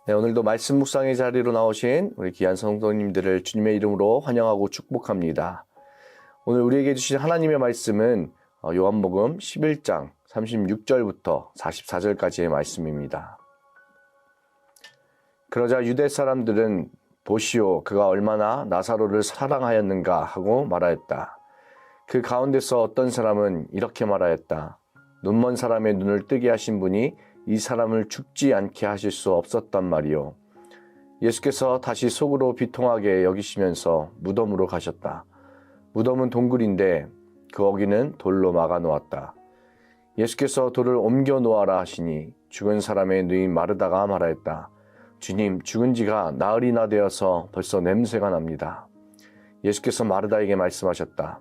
네, 오늘도 말씀 묵상의 자리로 나오신 우리 귀한 성도님들을 주님의 이름으로 환영하고 축복합니다. 오늘 우리에게 주신 하나님의 말씀은 요한복음 11장 36절부터 44절까지의 말씀입니다. 그러자 유대 사람들은 보시오, 그가 얼마나 나사로를 사랑하였는가 하고 말하였다. 그 가운데서 어떤 사람은 이렇게 말하였다. 눈먼 사람의 눈을 뜨게 하신 분이 이 사람을 죽지 않게 하실 수 없었단 말이요. 예수께서 다시 속으로 비통하게 여기시면서 무덤으로 가셨다. 무덤은 동굴인데 그 어귀는 돌로 막아 놓았다. 예수께서 돌을 옮겨 놓아라 하시니 죽은 사람의 눈이 마르다가 말하였다. 주님, 죽은 지가 나흘이나 되어서 벌써 냄새가 납니다. 예수께서 마르다에게 말씀하셨다.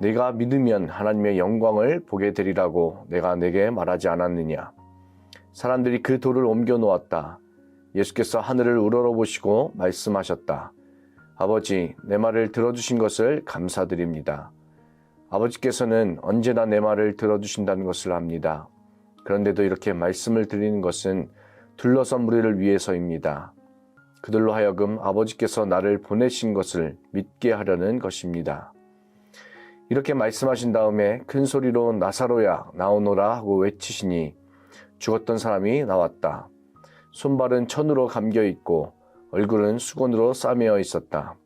네가 믿으면 하나님의 영광을 보게 되리라고 내가 네게 말하지 않았느냐. 사람들이 그 돌을 옮겨 놓았다. 예수께서 하늘을 우러러보시고 말씀하셨다. 아버지, 내 말을 들어주신 것을 감사드립니다. 아버지께서는 언제나 내 말을 들어주신다는 것을 압니다. 그런데도 이렇게 말씀을 드리는 것은 둘러선 무리를 위해서입니다. 그들로 하여금 아버지께서 나를 보내신 것을 믿게 하려는 것입니다. 이렇게 말씀하신 다음에 큰 소리로 나사로야 나오너라 하고 외치시니 죽었던 사람이 나왔다. 손발은 천으로 감겨 있고 얼굴은 수건으로 싸매어 있었다.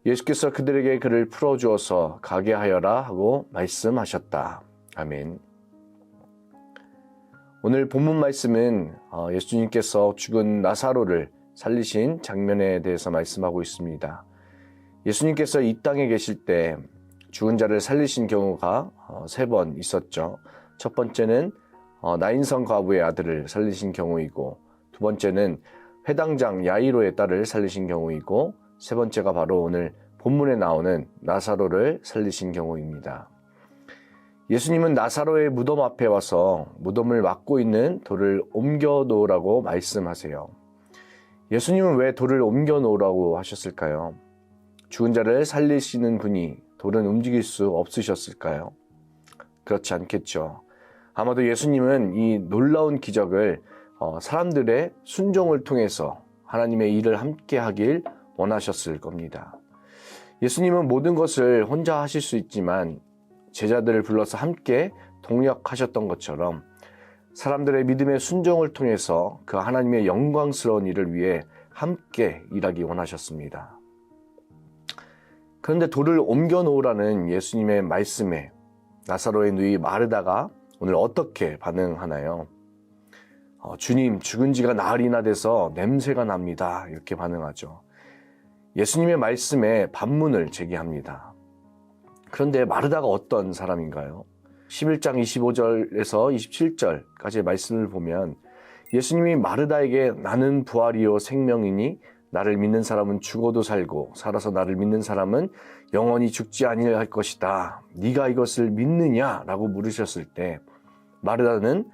예수께서 그들에게 그를 풀어주어서 가게 하여라 하고 말씀하셨다. 아멘. 오늘 본문 말씀은 예수님께서 죽은 나사로를 살리신 장면에 대해서 말씀하고 있습니다. 예수님께서 이 땅에 계실 때 죽은 자를 살리신 경우가 3번 있었죠. 첫 번째는 나인성 과부의 아들을 살리신 경우이고, 두 번째는 회당장 야이로의 딸을 살리신 경우이고, 세 번째가 바로 오늘 본문에 나오는 나사로를 살리신 경우입니다. 예수님은 나사로의 무덤 앞에 와서 무덤을 막고 있는 돌을 옮겨 놓으라고 말씀하세요. 예수님은 왜 돌을 옮겨 놓으라고 하셨을까요? 죽은 자를 살리시는 분이 돌은 움직일 수 없으셨을까요? 그렇지 않겠죠. 아마도 예수님은 이 놀라운 기적을 사람들의 순종을 통해서 하나님의 일을 함께 하길 원하셨을 겁니다. 예수님은 모든 것을 혼자 하실 수 있지만 제자들을 불러서 함께 동역하셨던 것처럼 사람들의 믿음의 순종을 통해서 그 하나님의 영광스러운 일을 위해 함께 일하기 원하셨습니다. 그런데 돌을 옮겨 놓으라는 예수님의 말씀에 나사로의 누이 마르다가 오늘 어떻게 반응하나요? 주님, 죽은 지가 나흘이나 돼서 냄새가 납니다. 이렇게 반응하죠. 예수님의 말씀에 반문을 제기합니다. 그런데 마르다가 어떤 사람인가요? 11장 25절에서 27절까지의 말씀을 보면 예수님이 마르다에게 나는 부활이요 생명이니 나를 믿는 사람은 죽어도 살고 살아서 나를 믿는 사람은 영원히 죽지 아니할 것이다. 네가 이것을 믿느냐? 라고 물으셨을 때 마르다는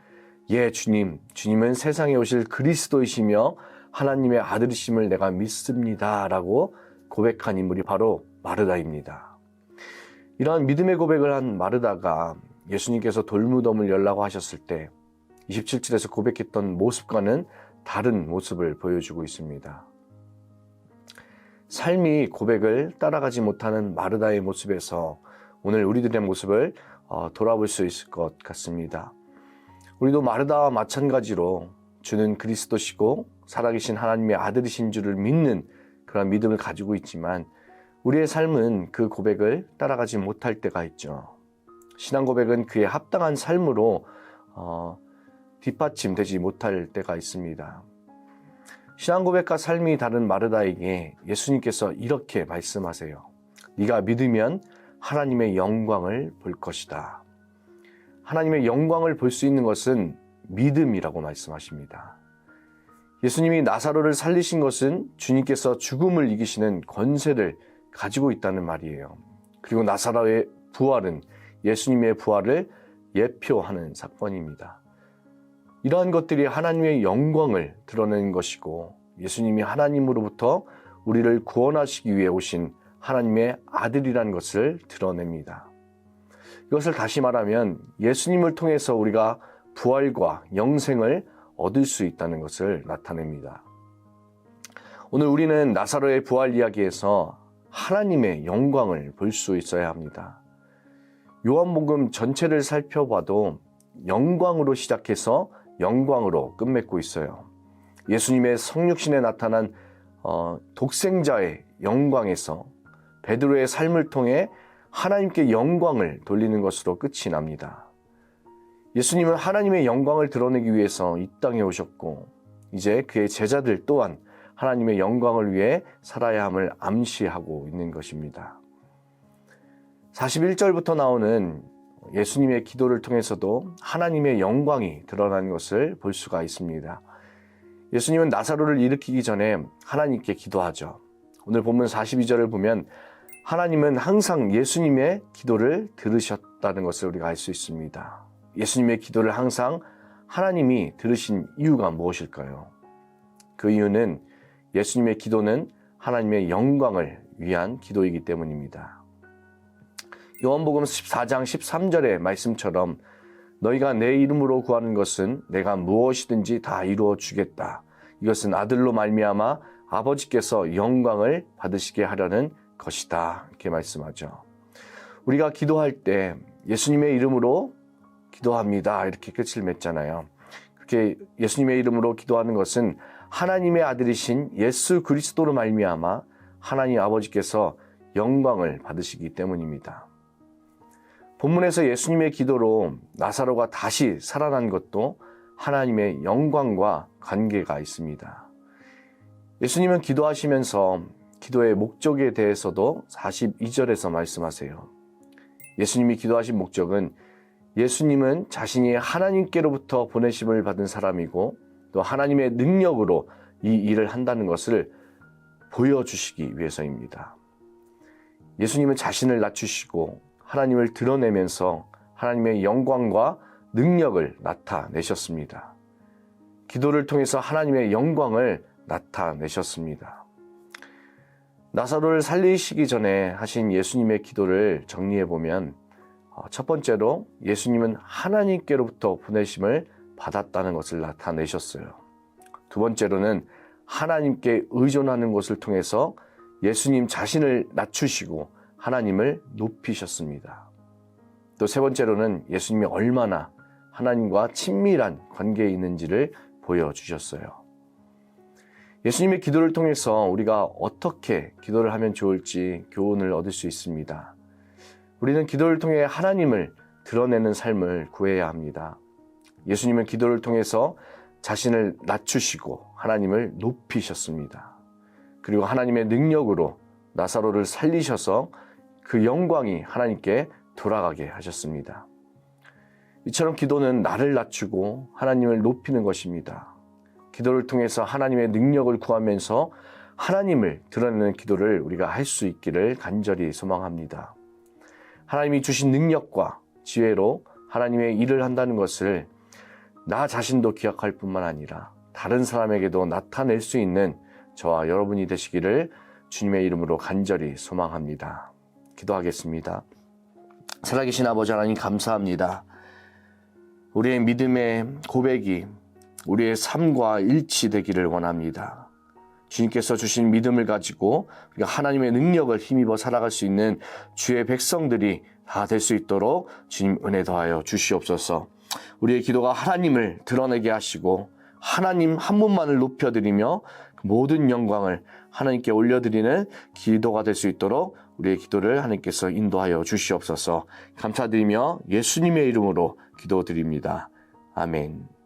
예, 주님은 세상에 오실 그리스도이시며 하나님의 아들이심을 내가 믿습니다. 라고 고백한 인물이 바로 마르다입니다. 이러한 믿음의 고백을 한 마르다가 예수님께서 돌무덤을 열라고 하셨을 때 27절에서 고백했던 모습과는 다른 모습을 보여주고 있습니다. 삶이 고백을 따라가지 못하는 마르다의 모습에서 오늘 우리들의 모습을 돌아볼 수 있을 것 같습니다. 우리도 마르다와 마찬가지로 주는 그리스도시고 살아계신 하나님의 아들이신 줄을 믿는 그런 믿음을 가지고 있지만 우리의 삶은 그 고백을 따라가지 못할 때가 있죠. 신앙 고백은 그에 합당한 삶으로 뒷받침되지 못할 때가 있습니다. 신앙 고백과 삶이 다른 마르다에게 예수님께서 이렇게 말씀하세요. 네가 믿으면 하나님의 영광을 볼 것이다. 하나님의 영광을 볼 수 있는 것은 믿음이라고 말씀하십니다. 예수님이 나사로를 살리신 것은 주님께서 죽음을 이기시는 권세를 가지고 있다는 말이에요. 그리고 나사로의 부활은 예수님의 부활을 예표하는 사건입니다. 이러한 것들이 하나님의 영광을 드러내는 것이고 예수님이 하나님으로부터 우리를 구원하시기 위해 오신 하나님의 아들이라는 것을 드러냅니다. 이것을 다시 말하면 예수님을 통해서 우리가 부활과 영생을 얻을 수 있다는 것을 나타냅니다. 오늘 우리는 나사로의 부활 이야기에서 하나님의 영광을 볼 수 있어야 합니다. 요한복음 전체를 살펴봐도 영광으로 시작해서 영광으로 끝맺고 있어요. 예수님의 성육신에 나타난 독생자의 영광에서 베드로의 삶을 통해 하나님께 영광을 돌리는 것으로 끝이 납니다. 예수님은 하나님의 영광을 드러내기 위해서 이 땅에 오셨고 이제 그의 제자들 또한 하나님의 영광을 위해 살아야 함을 암시하고 있는 것입니다. 41절부터 나오는 예수님의 기도를 통해서도 하나님의 영광이 드러나는 것을 볼 수가 있습니다. 예수님은 나사로를 일으키기 전에 하나님께 기도하죠. 오늘 본문 42절을 보면 하나님은 항상 예수님의 기도를 들으셨다는 것을 우리가 알 수 있습니다. 예수님의 기도를 항상 하나님이 들으신 이유가 무엇일까요? 그 이유는 예수님의 기도는 하나님의 영광을 위한 기도이기 때문입니다. 요한복음 14장 13절의 말씀처럼 너희가 내 이름으로 구하는 것은 내가 무엇이든지 다 이루어 주겠다. 이것은 아들로 말미암아 아버지께서 영광을 받으시게 하려는 것이다. 이렇게 말씀하죠. 우리가 기도할 때 예수님의 이름으로 기도합니다. 이렇게 끝을 맺잖아요. 그렇게 예수님의 이름으로 기도하는 것은 하나님의 아들이신 예수 그리스도로 말미암아 하나님 아버지께서 영광을 받으시기 때문입니다. 본문에서 예수님의 기도로 나사로가 다시 살아난 것도 하나님의 영광과 관계가 있습니다. 예수님은 기도하시면서 기도의 목적에 대해서도 42절에서 말씀하세요. 예수님이 기도하신 목적은 예수님은 자신이 하나님께로부터 보내심을 받은 사람이고 또 하나님의 능력으로 이 일을 한다는 것을 보여주시기 위해서입니다. 예수님은 자신을 낮추시고 하나님을 드러내면서 하나님의 영광과 능력을 나타내셨습니다. 기도를 통해서 하나님의 영광을 나타내셨습니다. 나사로를 살리시기 전에 하신 예수님의 기도를 정리해보면 첫 번째로 예수님은 하나님께로부터 보내심을 받았다는 것을 나타내셨어요. 두 번째로는 하나님께 의존하는 것을 통해서 예수님 자신을 낮추시고 하나님을 높이셨습니다. 또 세 번째로는 예수님이 얼마나 하나님과 친밀한 관계에 있는지를 보여주셨어요. 예수님의 기도를 통해서 우리가 어떻게 기도를 하면 좋을지 교훈을 얻을 수 있습니다. 우리는 기도를 통해 하나님을 드러내는 삶을 구해야 합니다. 예수님은 기도를 통해서 자신을 낮추시고 하나님을 높이셨습니다. 그리고 하나님의 능력으로 나사로를 살리셔서 그 영광이 하나님께 돌아가게 하셨습니다. 이처럼 기도는 나를 낮추고 하나님을 높이는 것입니다. 기도를 통해서 하나님의 능력을 구하면서 하나님을 드러내는 기도를 우리가 할 수 있기를 간절히 소망합니다. 하나님이 주신 능력과 지혜로 하나님의 일을 한다는 것을 나 자신도 기억할 뿐만 아니라 다른 사람에게도 나타낼 수 있는 저와 여러분이 되시기를 주님의 이름으로 간절히 소망합니다. 기도하겠습니다. 살아계신 아버지 하나님 감사합니다. 우리의 믿음의 고백이 우리의 삶과 일치되기를 원합니다. 주님께서 주신 믿음을 가지고 우리가 하나님의 능력을 힘입어 살아갈 수 있는 주의 백성들이 다 될 수 있도록 주님 은혜 더하여 주시옵소서. 우리의 기도가 하나님을 드러내게 하시고 하나님 한 분만을 높여드리며 모든 영광을 하나님께 올려드리는 기도가 될 수 있도록 우리의 기도를 하나님께서 인도하여 주시옵소서. 감사드리며 예수님의 이름으로 기도드립니다. 아멘.